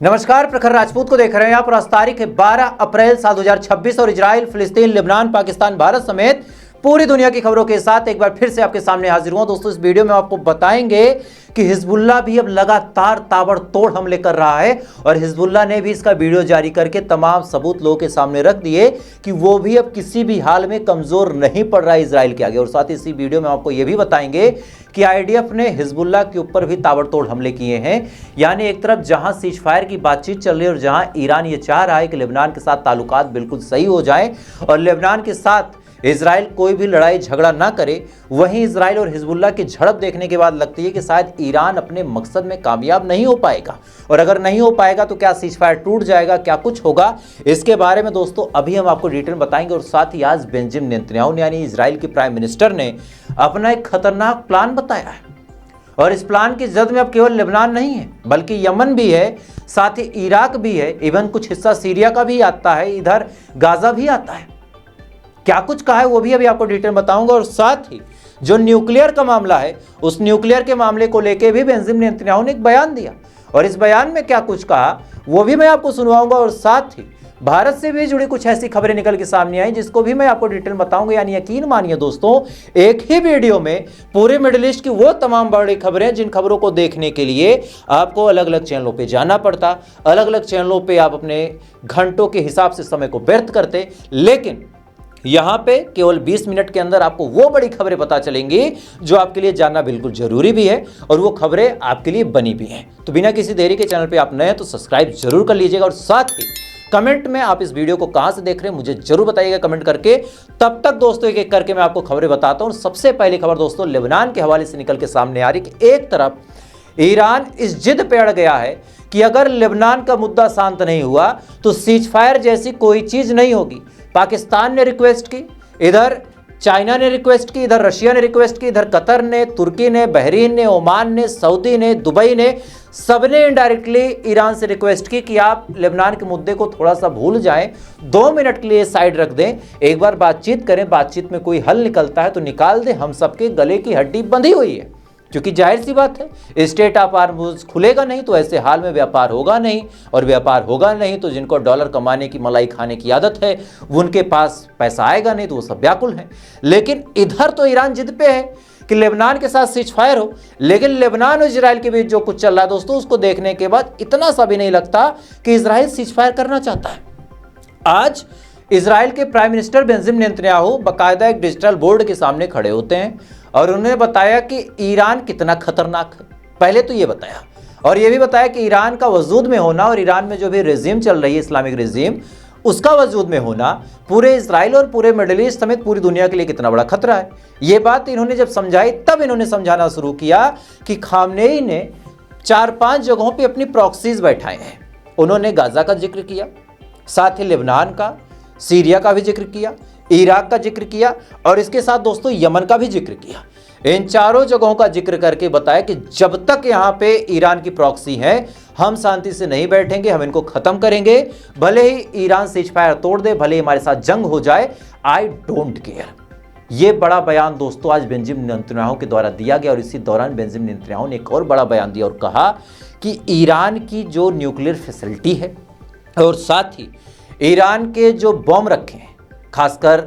नमस्कार, प्रखर राजपूत को देख रहे हैं आप। आज तारीख है 12 अप्रैल साल 2026 और इजराइल, फिलिस्तीन, लेबनान, पाकिस्तान, भारत समेत पूरी दुनिया की खबरों के साथ एक बार फिर से आपके सामने हाजिर हुआ। दोस्तों, इस वीडियो में आपको बताएंगे कि हिजबुल्लाह भी अब लगातार ताबड़तोड़ हमले कर रहा है और हिजबुल्लाह ने भी इसका वीडियो जारी करके तमाम सबूत लोगों के सामने रख दिए कि वो भी अब किसी भी हाल में कमजोर नहीं पड़ रहा है इजराइल के आगे। और साथ ही इसी वीडियो में आपको यह भी बताएंगे कि आईडीएफ ने हिजबुल्लाह के ऊपर भी ताबड़तोड़ हमले किए हैं। यानी एक तरफ जहां सीज फायर की बातचीत चल रही है और जहां ईरान ये चाह रहा है कि लेबनान के साथ ताल्लुकात बिल्कुल सही हो जाए और लेबनान के साथ इजराइल कोई भी लड़ाई झगड़ा ना करे, वहीं इजराइल और हिजबुल्लाह की झड़प देखने के बाद लगती है कि शायद ईरान अपने मकसद में कामयाब नहीं हो पाएगा। और अगर नहीं हो पाएगा तो क्या सीज फायर टूट जाएगा, क्या कुछ होगा, इसके बारे में दोस्तों अभी हम आपको डिटेल बताएंगे। और साथ ही आज बेंजामिन नेतन्याहू ने यानी इजराइल के प्राइम मिनिस्टर ने अपना एक खतरनाक प्लान बताया है। और इस प्लान की जद में अब केवल लेबनान नहीं है बल्कि यमन भी है, साथ ही इराक भी है, इवन कुछ हिस्सा सीरिया का भी आता है, इधर गाजा भी आता है। क्या कुछ कहा है वो भी अभी आपको डिटेल बताऊंगा। और साथ ही जो न्यूक्लियर का मामला है, उस न्यूक्लियर के मामले को लेकर भी बेंजामिन नेतन्याहू ने एक बयान दिया और इस बयान में क्या कुछ कहा वो भी मैं आपको सुनवाऊंगा। और साथ ही भारत से भी जुड़ी कुछ ऐसी खबरें निकल के सामने आई जिसको भी मैं आपको डिटेल बताऊंगा। यानी यकीन मानिए दोस्तों, एक ही वीडियो में पूरे मिडिल ईस्ट की वो तमाम बड़ी खबरें जिन खबरों को देखने के लिए आपको अलग अलग चैनलों पे जाना पड़ता, अलग अलग चैनलों पे आप अपने घंटों के हिसाब से समय को व्यर्थ करते, लेकिन यहां पे केवल 20 मिनट के अंदर आपको वो बड़ी खबरें पता चलेंगी जो आपके लिए जानना बिल्कुल जरूरी भी है और वो खबरें आपके लिए बनी भी हैं। तो बिना किसी देरी के चैनल पे आप नए हैं तो सब्सक्राइब जरूर कर लीजिएगा। और साथ ही कमेंट में आप इस वीडियो को कहां से देख रहे हैं मुझे जरूर बताइएगा कमेंट करके। तब तक दोस्तों एक एक करके मैं आपको खबरें बताता हूं। सबसे पहली खबर दोस्तों लेबनान के हवाले से निकल के सामने आ रही कि एक तरफ ईरान इस जिद पे अड़ गया है कि अगर लेबनान का मुद्दा शांत नहीं हुआ तो सीज फायर जैसी कोई चीज नहीं होगी। पाकिस्तान ने रिक्वेस्ट की, इधर चाइना ने रिक्वेस्ट की, इधर रशिया ने रिक्वेस्ट की, इधर कतर ने, तुर्की ने, बहरीन ने, ओमान ने, सऊदी ने, दुबई ने, सबने इनडायरेक्टली ईरान से रिक्वेस्ट की कि आप लेबनान के मुद्दे को थोड़ा सा भूल जाएं, 2 मिनट के लिए साइड रख दें, एक बार बातचीत करें, बातचीत में कोई हल निकलता है तो निकाल दें। हम सबके गले की हड्डी बंधी हुई है, क्योंकि जाहिर सी बात है स्टेट ऑफ आर्म्स खुलेगा नहीं तो ऐसे हाल में व्यापार होगा नहीं, और व्यापार होगा नहीं तो जिनको डॉलर कमाने की, मलाई खाने की आदत है, उनके पास पैसा आएगा नहीं तो वो सब व्याकुल हैं। लेकिन इधर तो ईरान जिद पे है कि लेबनान के साथ सीज फायर हो, लेकिन लेबनान और इजराइल के बीच जो कुछ चल रहा है दोस्तों, उसको देखने के बाद इतना सा भी नहीं लगता कि इजराइल सीज फायर करना चाहता है। आज इजराइल के प्राइम मिनिस्टर बेंजामिन नेतन्याहू बाकायदा एक डिजिटल बोर्ड के सामने खड़े होते हैं और उन्होंने बताया कि ईरान कितना खतरनाक है। पहले तो ये बताया और ये भी बताया कि ईरान का वजूद में होना और ईरान में जो भी रेजिम चल रही है, इस्लामिक रेजिम, उसका वजूद में होना पूरे इजराइल और पूरे मिडिल ईस्ट समेत पूरी दुनिया के लिए कितना बड़ा खतरा है। ये बात इन्होंने जब समझाई तब इन्होंने समझाना शुरू किया कि खामनेई ने 4-5 जगहों पर अपनी प्रॉक्सीज बैठाए हैं। उन्होंने गाजा का जिक्र किया, साथ ही लेबनान का, सीरिया का भी जिक्र किया, इराक का जिक्र किया और इसके साथ दोस्तों यमन का भी जिक्र किया। इन चारों जगहों का जिक्र करके बताया कि जब तक यहां पे ईरान की प्रॉक्सी है हम शांति से नहीं बैठेंगे, हम इनको खत्म करेंगे, भले ही ईरान सीज फायर तोड़ दे, भले ही हमारे साथ जंग हो जाए, आई डोंट केयर। ये बड़ा बयान दोस्तों आज बेंजामिन नेतन्याहू के द्वारा दिया गया। और इसी दौरान बेंजामिन नेतन्याहू ने एक और बड़ा बयान दिया और कहा कि ईरान की जो न्यूक्लियर फैसिलिटी है और साथ ही ईरान के जो बम रखे हैं, खासकर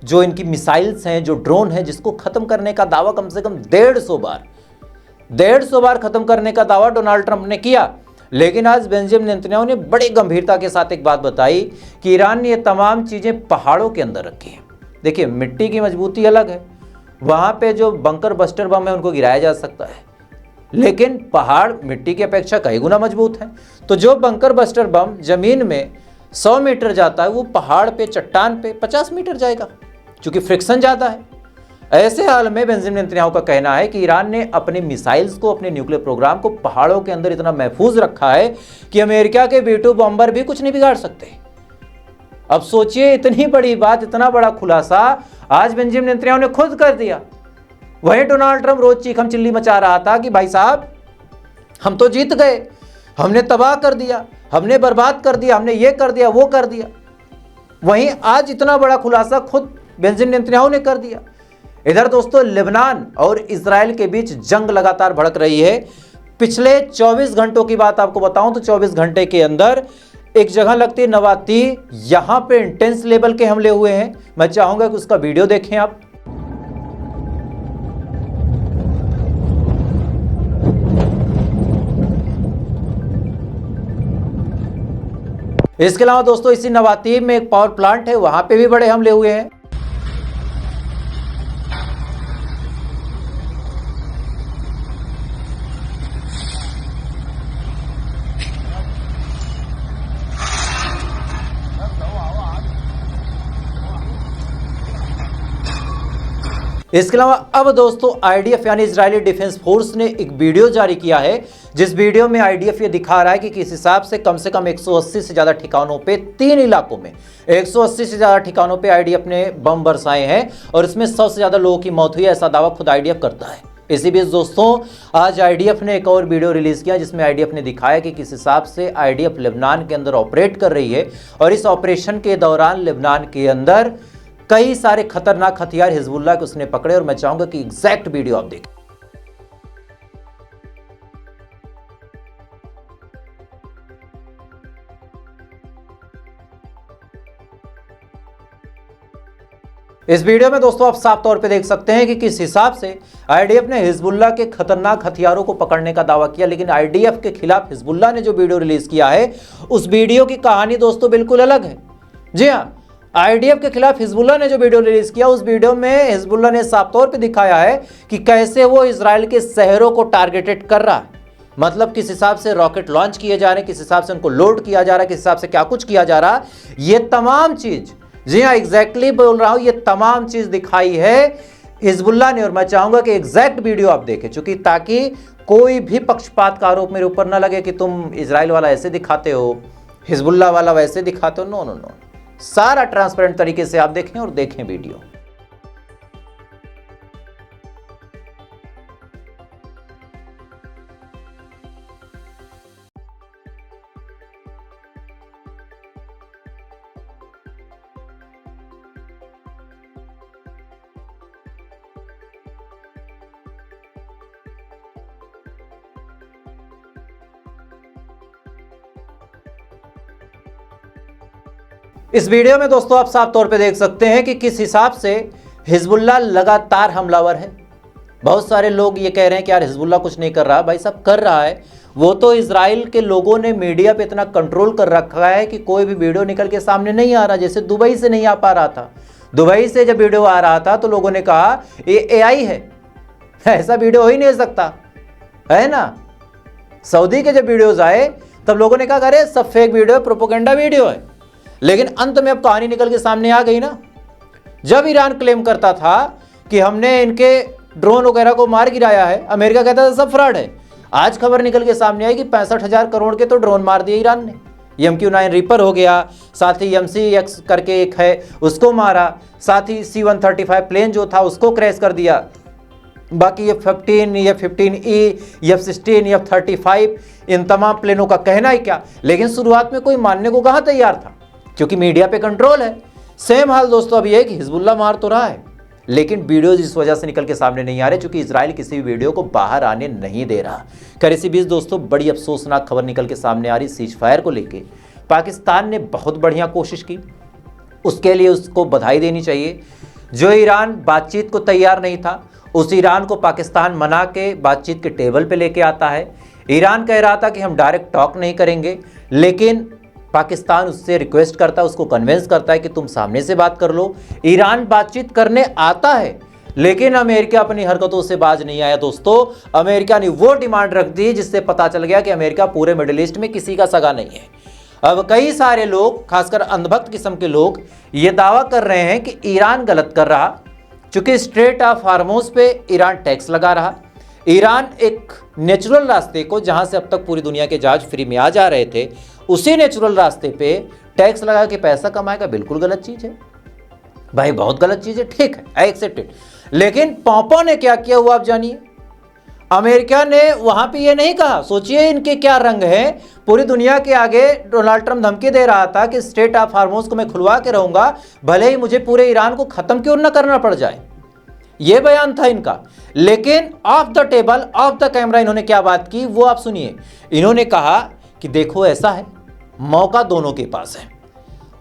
जो इनकी मिसाइल्स हैं, जो ड्रोन है, जिसको खत्म करने का दावा कम से कम 150 बार खत्म करने का दावा डोनाल्ड ट्रंप ने किया। लेकिन आज बेंजामिन नेतन्याहू ने बड़ी गंभीरता के साथ एक बात बताई कि ईरान ने ये तमाम चीजें पहाड़ों के अंदर रखी हैं। देखिए, मिट्टी की मजबूती अलग है, वहां पे जो बंकर बस्टर बम है उनको गिराया जा सकता है, लेकिन पहाड़ मिट्टी की अपेक्षा कई गुना मजबूत है। तो जो बंकर बस्टर बम जमीन में 100 मीटर जाता है, वो पहाड़ पे, चट्टान पे 50 मीटर जाएगा, क्योंकि फ्रिक्शन ज़्यादा है। ऐसे हाल में बेंजामिन नेतन्याहू का कहना है कि ईरान ने अपने मिसाइल्स को, अपने न्यूक्लियर प्रोग्राम को पहाड़ों के अंदर इतना महफूज रखा है कि अमेरिका के B-2 बॉम्बर भी कुछ नहीं बिगाड़ सकते। अब सोचिए, इतनी बड़ी बात, इतना बड़ा खुलासा आज बेंजामिन नेतन्याहू ने खुद कर दिया। वहीं डोनाल्ड ट्रंप रोज चीखम चिल्ली मचा रहा था कि भाई साहब हम तो जीत गए, हमने तबाह कर दिया, हमने बर्बाद कर दिया, हमने ये कर दिया, वो कर दिया। वहीं आज इतना बड़ा खुलासा खुद बेंजामिन नेतन्याहू ने कर दिया। इधर दोस्तों लेबनान और इजराइल के बीच जंग लगातार भड़क रही है। पिछले 24 घंटों की बात आपको बताऊं तो 24 घंटे के अंदर एक जगह लगती है नवाती, यहां पे इंटेंस लेवल के हमले हुए हैं। मैं चाहूंगा कि उसका वीडियो देखें आप। इसके अलावा दोस्तों इसी नवाती में एक पावर प्लांट है, वहां पे भी बड़े हमले हुए हैं। इसके अलावा अब दोस्तों आईडीएफ यानी इजरायली डिफेंस फोर्स ने एक वीडियो जारी किया है, जिस वीडियो में आईडीएफ ये दिखा रहा है कि किस हिसाब से कम 180 से ज्यादा ठिकानों पे 3 इलाकों में 180 से ज्यादा ठिकानों पे आईडीएफ ने बम बरसाए हैं और इसमें 100 से ज्यादा लोगों की मौत हुई है, ऐसा दावा खुद आईडीएफ करता है। इसी बीच दोस्तों आज आईडीएफ ने एक और वीडियो रिलीज किया, जिसमें आईडीएफ ने दिखाया कि किस हिसाब से आईडीएफ लेबनान के अंदर ऑपरेट कर रही है और इस ऑपरेशन के दौरान लेबनान के अंदर कई सारे खतरनाक हथियार हिजबुल्लाह के उसने पकड़े। और मैं चाहूंगा कि एग्जैक्ट वीडियो आप देखें। इस वीडियो में दोस्तों आप साफ तौर पे देख सकते हैं कि किस हिसाब से आईडीएफ ने हिजबुल्लाह के खतरनाक हथियारों को पकड़ने का दावा किया, लेकिन आईडीएफ के खिलाफ हिजबुल्लाह ने जो वीडियो रिलीज किया है उस वीडियो की कहानी दोस्तों बिल्कुल अलग है। जी हां, आईडीएफ के खिलाफ हिजबुल्लाह ने जो वीडियो रिलीज किया उस वीडियो में हिजबुल्लाह ने साफ तौर पे दिखाया है कि कैसे वो इजराइल के शहरों को टारगेटेड कर रहा है। मतलब किस हिसाब से रॉकेट लॉन्च किए जा रहे हैं, किस हिसाब से उनको लोड किया जा रहा है, किस हिसाब से क्या कुछ किया जा रहा है, ये तमाम चीज, जी हाँ एग्जैक्टली बोल रहा हूं, ये तमाम चीज दिखाई है हिजबुल्लाह ने। और मैं चाहूंगा कि एग्जैक्ट वीडियो आप देखें, चूंकि ताकि कोई भी पक्षपात का आरोप मेरे ऊपर ना लगे कि तुम इजराइल वाला ऐसे दिखाते हो, हिजबुल्लाह वाला वैसे दिखाते हो। नो नो नो, सारा ट्रांसपेरेंट तरीके से आप देखें और देखें वीडियो। इस वीडियो में दोस्तों आप साफ तौर पे देख सकते हैं कि किस हिसाब से हिजबुल्लाह लगातार हमलावर है। बहुत सारे लोग ये कह रहे हैं कि यार हिजबुल्लाह कुछ नहीं कर रहा, भाई साहब कर रहा है। वो तो इजराइल के लोगों ने मीडिया पे इतना कंट्रोल कर रखा है कि कोई भी वीडियो निकल के सामने नहीं आ रहा। जैसे दुबई से नहीं आ पा रहा था, दुबई से जब वीडियो आ रहा था तो लोगों ने कहा ये AI है, ऐसा वीडियो हो ही नहीं सकता, है ना। सऊदी के जब वीडियोज आए तब लोगों ने कहा अरे सब फेक वीडियो है, प्रोपोगेंडा वीडियो है। लेकिन अंत में अब कहानी निकल के सामने आ गई ना। जब ईरान क्लेम करता था कि हमने इनके ड्रोन वगैरह को मार गिराया है, अमेरिका कहता था सब फ्रॉड है। आज खबर निकल के सामने आई कि 65,000 करोड़ के तो ड्रोन मार दिए ईरान ने। MQ-9 रीपर हो गया, साथ ही MC-X करके एक है उसको मारा, साथ ही C-135 प्लेन जो था उसको क्रैश कर दिया। बाकी F-15, F-15E, F-16, F-35 इन तमाम प्लेनों का कहना ही क्या। लेकिन शुरुआत में कोई मानने को कहाँ तैयार था, क्योंकि मीडिया पे कंट्रोल है। सेम हाल दोस्तों अभी है कि हिजबुल्लाह मार तो रहा है, लेकिन वीडियोज इस वजह से निकल के सामने नहीं आ रहे क्योंकि इजराइल किसी भी वीडियो को बाहर आने नहीं दे रहा। खैर इसी बीच दोस्तों बड़ी अफसोसनाक खबर निकल के सामने आ रही सीज फायर को लेके। पाकिस्तान ने बहुत बढ़िया कोशिश की, उसके लिए उसको बधाई देनी चाहिए। जो ईरान बातचीत को तैयार नहीं था, उस ईरान को पाकिस्तान मना के बातचीत के टेबल पे लेके आता है। ईरान कह रहा था कि हम डायरेक्ट टॉक नहीं करेंगे, लेकिन पाकिस्तान उससे रिक्वेस्ट करता है, उसको कन्विंस करता है कि तुम सामने से बात कर लो। ईरान बातचीत करने आता है, लेकिन अमेरिका अपनी हरकतों से बाज नहीं आया दोस्तों। अमेरिका ने वो डिमांड रख दी जिससे पता चल गया कि अमेरिका पूरे मिडिल ईस्ट में किसी का सगा नहीं है। अब कई सारे लोग, खासकर अंधभक्त किस्म के लोग, ये दावा कर रहे हैं कि ईरान गलत कर रहा, चूंकि स्ट्रेट ऑफ हार्मोज पे ईरान टैक्स लगा रहा। ईरान एक नेचुरल रास्ते को, जहां से अब तक पूरी दुनिया के जहाज फ्री में आ जा रहे थे, उसी नेचुरल रास्ते पे टैक्स लगा के पैसा कमाएगा, बिल्कुल गलत चीज है भाई, बहुत गलत चीज है। ठीक है, आई एक्सेप्टेड। लेकिन पॉपो ने क्या किया हुआ आप जानिए। अमेरिका ने वहां पे ये नहीं कहा, सोचिए इनके क्या रंग हैं। पूरी दुनिया के आगे डोनाल्ड ट्रंप धमकी दे रहा था कि स्ट्रेट ऑफ हार्मोज को मैं खुलवा के रहूंगा, भले ही मुझे पूरे ईरान को खत्म क्यों न करना पड़ जाए। यह बयान था इनका। लेकिन of the table, of the camera इन्होंने क्या बात की वो आप सुनिए। इन्होंने कहा कि देखो ऐसा है, मौका दोनों के पास है,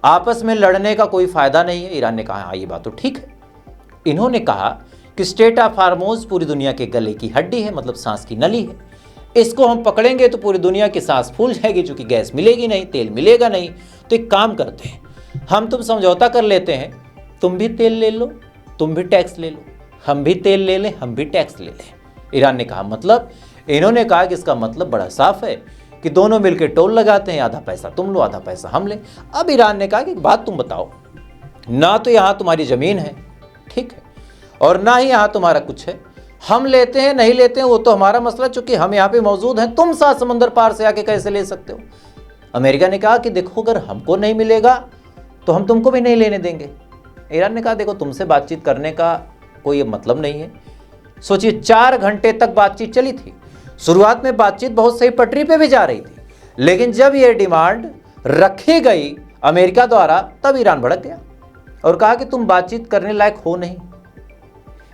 आपस में लड़ने का कोई फायदा नहीं है। ईरान ने कहा हाँ ये बात तो ठीक है। इन्होंने कहा कि स्ट्रेट ऑफ हार्मोज पूरी दुनिया के गले की हड्डी है, मतलब सांस की नली है। इसको हम पकड़ेंगे तो पूरी दुनिया की सांस फूल जाएगी, क्योंकि गैस मिलेगी नहीं, तेल मिलेगा नहीं। तो एक काम करते हैं, हम तुम समझौता कर लेते हैं, तुम भी तेल ले लो, तुम भी टैक्स ले लो, हम भी तेल ले लें, हम भी टैक्स ले लें। ईरान ने कहा मतलब, इन्होंने कहा कि इसका मतलब बड़ा साफ है कि दोनों मिलकर टोल लगाते हैं, आधा पैसा तुम लो, आधा पैसा हम लें। अब ईरान ने कहा कि एक बात तुम बताओ, ना तो यहाँ तुम्हारी ज़मीन है, ठीक है, और ना ही यहाँ तुम्हारा कुछ है। हम लेते हैं नहीं लेते हैं वो तो हमारा मसला, चूंकि हम यहाँ पे मौजूद हैं, तुम 7 समंदर पार से आके कैसे ले सकते हो। अमेरिका ने कहा कि देखो अगर हमको नहीं मिलेगा तो हम तुमको भी नहीं लेने देंगे। ईरान ने कहा देखो तुमसे बातचीत करने का कोई मतलब नहीं है। सोचिए 4 घंटे तक बातचीत चली थी। शुरुआत में बातचीत बहुत सही पटरी पे भी जा रही थी, लेकिन जब यह डिमांड रखी गई अमेरिका द्वारा तब ईरान भड़क गया और कहा कि तुम बातचीत करने लायक हो नहीं।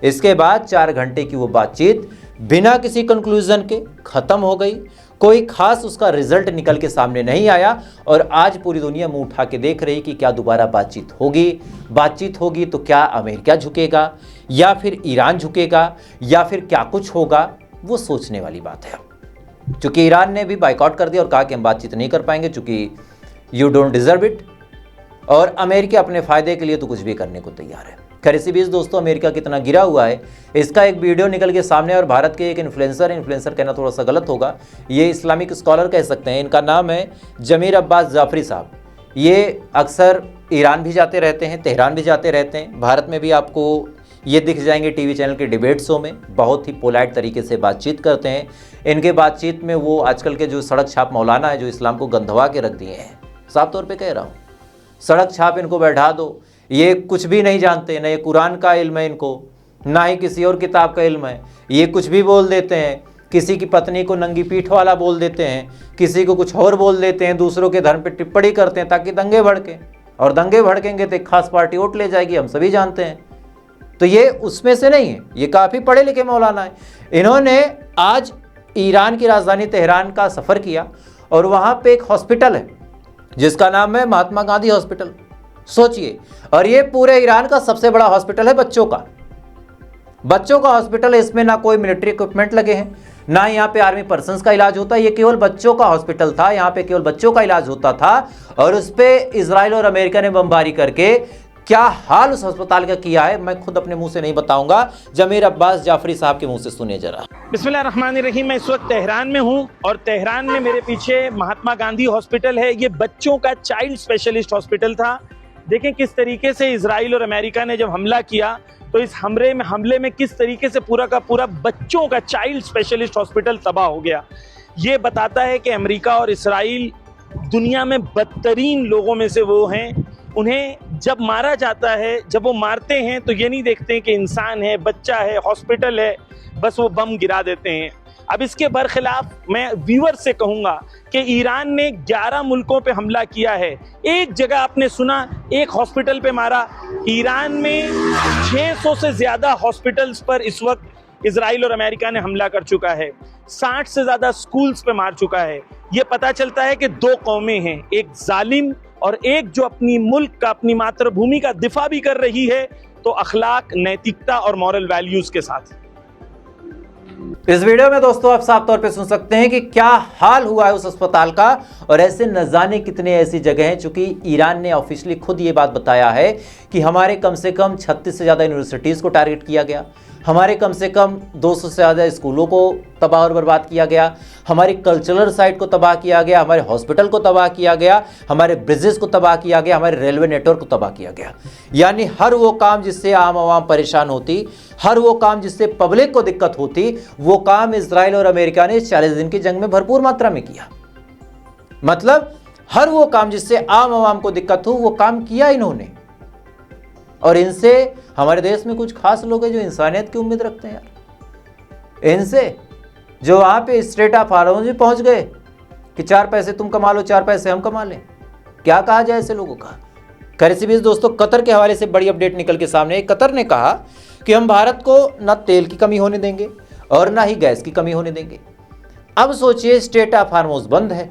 इसके बाद 4 घंटे की वो बातचीत बिना किसी कंक्लूजन के खत्म हो गई। कोई खास उसका रिजल्ट निकल के सामने नहीं आया और आज पूरी दुनिया मुंह उठा के देख रही कि क्या दोबारा बातचीत होगी तो क्या अमेरिका झुकेगा या फिर ईरान झुकेगा या फिर क्या कुछ होगा, वो सोचने वाली बात है। चूंकि ईरान ने भी बाइकआउट कर दिया और कहा कि हम बातचीत नहीं कर पाएंगे चूंकि यू डोंट डिजर्व इट, और अमेरिका अपने फायदे के लिए तो कुछ भी करने को तैयार है। खैर इसी बीच दोस्तों अमेरिका कितना गिरा हुआ है इसका एक वीडियो निकल के सामने, और भारत के एक इन्फ्लुएंसर कहना थोड़ा सा गलत होगा, ये इस्लामिक स्कॉलर कह सकते हैं, इनका नाम है जमीर अब्बास जाफरी साहब। ये अक्सर ईरान भी जाते रहते हैं, तेहरान भी जाते रहते हैं, भारत में भी आपको ये दिख जाएंगे टीवी चैनल के डिबेट शो में, बहुत ही पोलाइट तरीके से बातचीत करते हैं। इनके बातचीत में वो आजकल के जो सड़क छाप मौलाना है जो इस्लाम को गंधवा के रख दिए हैं, साफ तौर पे कह रहा हूँ, सड़क छाप इनको बैठा दो, ये कुछ भी नहीं जानते, ना ये कुरान का इल्म है इनको, ना ही किसी और किताब का इल्म है, ये कुछ भी बोल देते हैं, किसी की पत्नी को नंगी पीठ वाला बोल देते हैं, किसी को कुछ और बोल देते हैं, दूसरों के धर्म पे टिप्पणी करते हैं ताकि दंगे भड़के, और दंगे भड़केंगे तो एक खास पार्टी वोट ले जाएगी, हम सभी जानते हैं। तो ये उसमें से नहीं है, ये काफ़ी पढ़े लिखे मौलाना है। इन्होंने आज ईरान की राजधानी तेहरान का सफ़र किया और वहाँ पे एक हॉस्पिटल है जिसका नाम है महात्मा गांधी हॉस्पिटल, सोचिए, और ये पूरे ईरान का सबसे बड़ा हॉस्पिटल है बच्चों का हॉस्पिटल है। इसमें ना कोई मिलिट्री इक्विपमेंट लगे हैं, ना यहाँ पे आर्मी पर्सन्स का इलाज होता है, ये केवल बच्चों का हॉस्पिटल था, यहाँ पे केवल बच्चों का इलाज होता था। और उस पे इजराइल और अमेरिका ने बमबारी करके क्या हाल उस अस्पताल का किया है मैं खुद अपने मुंह से नहीं बताऊंगा, जमीर अब्बास जाफरी साहब के मुंह से सुनिए जरा। बिस्मिल्लाहिर्रहमानिर्रहीम। मैं इस वक्त तेहरान में हूँ और तेहरान में मेरे पीछे महात्मा गांधी हॉस्पिटल है। ये बच्चों का चाइल्ड स्पेशलिस्ट हॉस्पिटल था। देखें किस तरीके से इजराइल और अमेरिका ने जब हमला किया तो इस हमले में किस तरीके से पूरा का पूरा बच्चों का चाइल्ड स्पेशलिस्ट हॉस्पिटल तबाह हो गया। ये बताता है कि अमेरिका और इजराइल दुनिया में बदतरीन लोगों में से वो हैं। उन्हें जब मारा जाता है, जब वो मारते हैं तो ये नहीं देखते कि इंसान है, बच्चा है, हॉस्पिटल है, बस वो बम गिरा देते हैं। अब इसके बरखिलाफ मैं व्यूअर से कहूंगा कि ईरान ने 11 मुल्कों पे हमला किया है। एक जगह आपने सुना एक हॉस्पिटल पे मारा। ईरान में 600 से ज्यादा हॉस्पिटल्स पर इस वक्त इजराइल और अमेरिका ने हमला कर चुका है। 60 से ज्यादा स्कूल्स पे मार चुका है। ये पता चलता है कि 2 कौमें हैं, एक जालिम और एक जो अपनी मुल्क का, अपनी मातृभूमि का दिफा भी कर रही है तो अखलाक, नैतिकता और मॉरल वैल्यूज के साथ। इस वीडियो में दोस्तों आप साफ तौर पे सुन सकते हैं कि क्या हाल हुआ है उस अस्पताल का, और ऐसे न जाने कितने ऐसी जगह हैं। चूंकि ईरान ने ऑफिशियली खुद ये बात बताया है कि हमारे कम से कम 36 से ज़्यादा यूनिवर्सिटीज़ को टारगेट किया गया, हमारे कम से कम 200 से ज़्यादा स्कूलों को तबाह और बर्बाद किया गया, हमारी कल्चरल साइट को तबाह किया गया, हमारे हॉस्पिटल को तबाह किया गया, हमारे ब्रिजेस को तबाह किया गया, हमारे रेलवे नेटवर्क को तबाह किया गया। यानी हर वो काम जिससे आम आवाम परेशान होती, हर वो काम जिससे पब्लिक को दिक्कत होती, वो काम इजराइल और अमेरिका ने 40 दिन की जंग में भरपूर मात्रा में किया। मतलब हर वो काम जिससे आम आवाम को दिक्कत हो वो काम किया इन्होंने। और इनसे हमारे देश में कुछ खास लोग हैं जो इंसानियत की उम्मीद रखते हैं यार, इनसे जो वहां पे स्ट्रेट ऑफ हार्मोज में पहुंच गए कि 4 पैसे तुम कमा लो, 4 पैसे हम कमा लें, क्या कहा जाए ऐसे लोगों का। खैर इसी बीच दोस्तों कतर के हवाले से बड़ी अपडेट निकल के सामने। कतर ने कहा कि हम भारत को न तेल की कमी होने देंगे और ना ही गैस की कमी होने देंगे। अब सोचिए, स्ट्रेट ऑफ हार्मोज बंद है।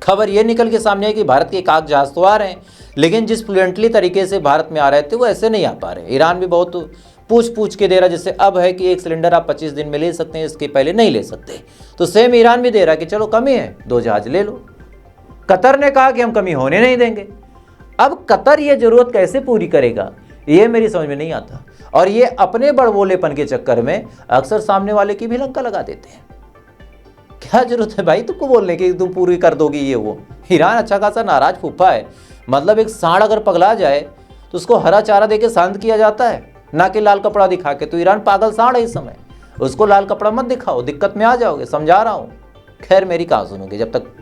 खबर ये निकल के सामने है कि भारत के एकाक जहाज तो आ रहे हैं, लेकिन जिस फ्लुएंटली तरीके से भारत में आ रहे थे वो ऐसे नहीं आ पा रहे। ईरान भी बहुत पूछ के दे रहा, जैसे अब है कि एक सिलेंडर आप 25 दिन में ले सकते हैं, इसके पहले नहीं ले सकते। तो सेम ईरान भी दे रहा कि चलो कमी है, 2 जहाज ले लो। कतर ने कहा कि हम कमी होने नहीं देंगे। अब कतर ये जरूरत कैसे पूरी करेगा, ये मेरी समझ में नहीं आता। और ये अपने बड़बोलेपन के चक्कर में अक्सर सामने वाले की भी लंका लगा देते हैं। क्या जरूरत है भाई तुमको बोलने की तुम पूरी कर दोगी ये वो। ईरान अच्छा खासा नाराज फूफा है। मतलब एक सांड अगर पगला जाए तो उसको हरा चारा देके शांत किया जाता है, ना कि लाल कपड़ा दिखा के। तो ईरान पागल सांड है इस समय, उसको लाल कपड़ा मत दिखाओ, दिक्कत में आ जाओगे, समझा रहा हूं। खैर मेरी कहां सुनोगे, जब तक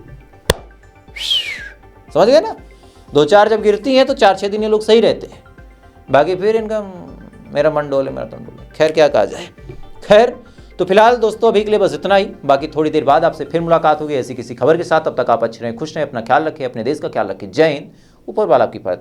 समझ गए ना। 2-4 जब गिरती हैं तो 4-6 दिन ये लोग सही रहते हैं, बाकी फिर इनका मेरा मन डोले मेरा तन डोले। खैर क्या कहा जाए। खैर तो फिलहाल दोस्तों अभी के लिए बस इतना ही। बाकी थोड़ी देर बाद आपसे फिर मुलाकात होगी ऐसी किसी खबर के साथ। तब तक आप अच्छे रहें, खुश रहें, अपना ख्याल रखें, अपने देश का ख्याल रखें। जय हिंद। ऊपर वाला आपकी हिफाजत।